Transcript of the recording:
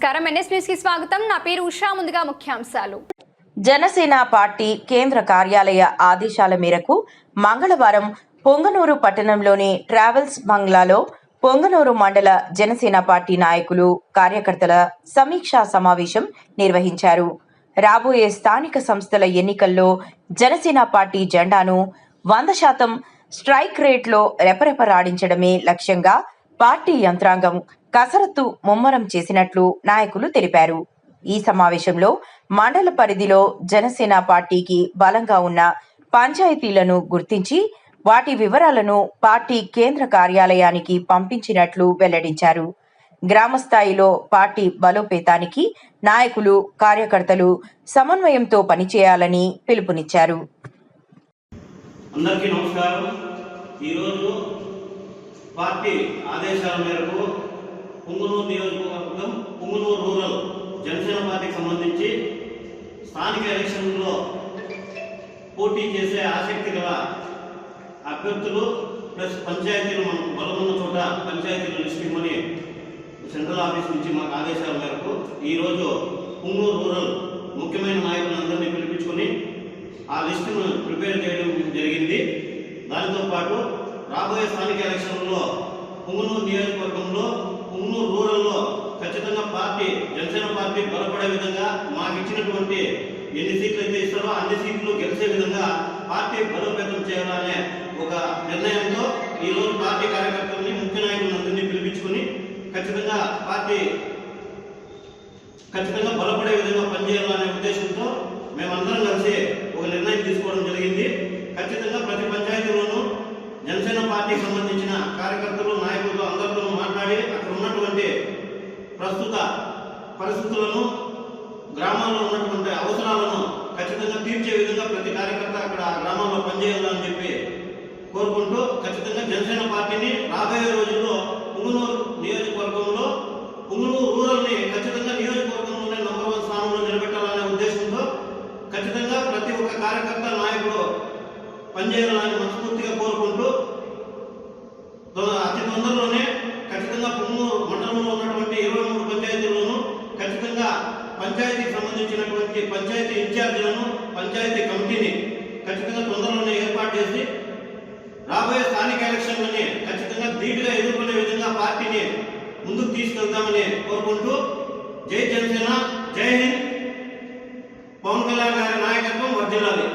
నమస్కారం NS news కి స్వాగతం. నా పేరు ఉషా. ముందుగా ముఖ్యాంశాలు. జనసేన పార్టీ కేంద్ర కార్యాలయ ఆదేశాల మేరకు మంగళవారం పొంగనూరు పట్టణంలోని ట్రావెల్స్ బంగ్లాలో పొంగనూరు మండల జనసేన పార్టీ నాయకులు కార్యకర్తల సమీక్షా సమావేశం నిర్వహించారు. రాబోయే స్థానిక సంస్థల ఎన్నికల్లో జనసేన పార్టీ జెండాను 100% స్ట్రైక్ రేట్లో రెపరెపలాడించడమే లక్ష్యంగా పార్టీ యంత్రాంగం కసరత్తు ముమ్మరం చేసినట్లు నాయకులు తెలిపారు. ఈ సమావేశంలో మండల పరిధిలో జనసేన పార్టీకి బలంగా ఉన్న పంచాయతీలను గుర్తించి వాటి వివరాలను పార్టీ కేంద్ర కార్యాలయానికి పంపించినట్లు వెల్లడించారు. గ్రామ స్థాయిలో పార్టీ బలోపేతానికి నాయకులు, కార్యకర్తలు సమన్వయంతో పనిచేయాలని పిలుపునిచ్చారు. అందరికీ నమస్కారం. ఈరోజు పార్టీ ఆదేశాల మేరకు పొంగనూరు నియోజకవర్గం, పొంగనూరు రూరల్ జనసేన పార్టీకి సంబంధించి స్థానిక ఎలక్షన్లో పోటీ చేసే ఆసక్తి గల అభ్యర్థులు ప్లస్ పంచాయతీలు మనకు బలమున్న చోట పంచాయతీలు లిస్ట్ ఇవ్వమని సెంట్రల్ ఆఫీస్ నుంచి మాకు ఆదేశాల మేరకు ఈరోజు పొంగనూరు రూరల్ ముఖ్యమైన నాయకులందరినీ పిలిపించుకొని ఆ లిస్టును ప్రిపేర్ చేయడం జరిగింది. దానితో పాటు రాబోయే స్థానిక ఎలక్షన్లలో పొంగనూరు నియోజకవర్గంలో, పొంగనూరు రూరల్లో ఖచ్చితంగా పార్టీ జనసేన పార్టీ బలపడే విధంగా మాకు ఇచ్చినటువంటి ఎన్ని సీట్లు అయితే ఇస్తారో అన్ని సీట్లు గెలిచే విధంగా పార్టీ బలోపేతం చేయాలనే ఒక నిర్ణయంతో ఈరోజు పార్టీ కార్యకర్తలని, ముఖ్య నాయకులందరినీ పిలిపించుకుని ఖచ్చితంగా పార్టీ బలపడే విధంగా పనిచేయాలనే ఉద్దేశంతో మేమందరం కలిసి ఒక నిర్ణయం తీసుకోవడం జరిగింది. ఖచ్చితంగా ప్రతి పంచాయతీలోనూ జనసేన పార్టీకి సంబంధించిన కార్యకర్తలు, నాయకులతో అందరితో మాట్లాడి అక్కడ ఉన్నటువంటి ప్రస్తుత పరిస్థితులను, గ్రామాల్లో ఉన్నటువంటి అవసరాలను ఖచ్చితంగా తీర్చే విధంగా ప్రతి కార్యకర్త అక్కడ గ్రామాల్లో పనిచేయాలని చెప్పి కోరుకుంటూ ఖచ్చితంగా జనసేన పార్టీని రాబోయే రోజుల్లో పొంగనూరు నియోజకవర్గంలో, పొంగనూరు రూరల్ని ఖచ్చితంగా నియోజకవర్గంలోనే నంబర్ 1 స్థానంలో నిలబెట్టాలనే ఉద్దేశంతో ఖచ్చితంగా ప్రతి ఒక్క కార్యకర్త, నాయకుడు పనిచేయాలని మనస్ఫూర్తిగా కోరుకుంటూ అతి తొందరలోనే ఖచ్చితంగా పొంగనూరు మండలంలో ఉన్నటువంటి 23 పంచాయతీల్లోనూ ఖచ్చితంగా పంచాయతీకి సంబంధించినటువంటి పంచాయతీ ఇన్ఛార్జీలను, పంచాయతీ కమిటీని ఖచ్చితంగా తొందరలోనే ఏర్పాటు చేసి రాబోయే స్థానిక ఎలక్షన్లని ఖచ్చితంగా ధీటుగా ఎదుర్కొనే విధంగా పార్టీని ముందుకు తీసుకెళ్తామని కోరుకుంటూ జై జనసేన, జై హింద్. పవన్ కళ్యాణ్ గారి నాయకత్వం వర్ధిల్లాలి.